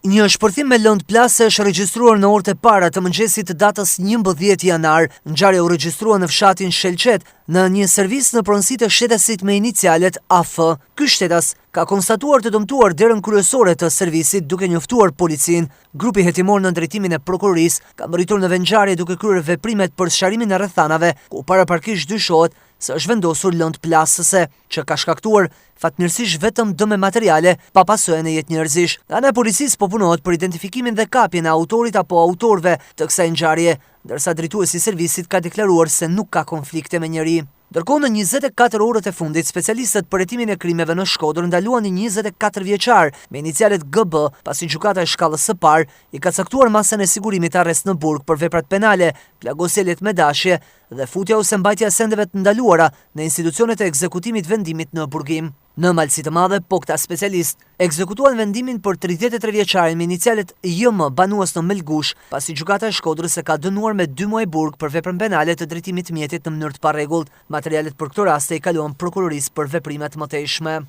Një shpërthim me lëndë plase është regjistruar në orët e para të mëngjesit të datës 11 janar. Ngjarja u regjistrua në fshatin Shelqet në një servis në pronësitë e shtetasit me inicialet AF. Ky shtetas ka konstatuar të dëmtuar derën kryesore të servisit duke njoftuar policin. Grupi hetimor në drejtimin e prokurorisë ka mbërritur në vendngjarje duke kryer veprimet për sqarimin e rrethanave, ku paraparkisht dyshohet se është vendosur lëndë plasëse, që ka shkaktuar fatmirësisht vetëm dëme materiale pa pasojë në jetë njerëzish. Ana e policisë po punohet për identifikimin dhe kapjen e autorit apo autorëve të kësaj ngjarje, ndërsa drejtuesi i servisit ka deklaruar se nuk ka konflikte me njeri. Ndërkohë në 24 orët e fundit, specialistët për hetimin e krimeve në Shkodër ndaluan një 24 vjeçar me inicialet GB, pasi gjykata e shkallës së parë i ka caktuar masën e sigurimit arrest në burg për veprat penale, plagosje lehtë me dashje dhe futja ose mbajtja e sendeve të ndaluara në institucionet e ekzekutimit vendimit në burgim. Në Malësi të Madhe, po këta specialist ekzekutuan vendimin për 33 vjeçarin me inicialet JM banues në Melgush, pasi gjykata e Shkodrës e ka dënuar me 2 muaj burg për veprën penale të drejtimit të mjetit në mënyrë të parregullt. Materialet për këtë rast i kaluan prokurorisë për veprime të mëtejshme.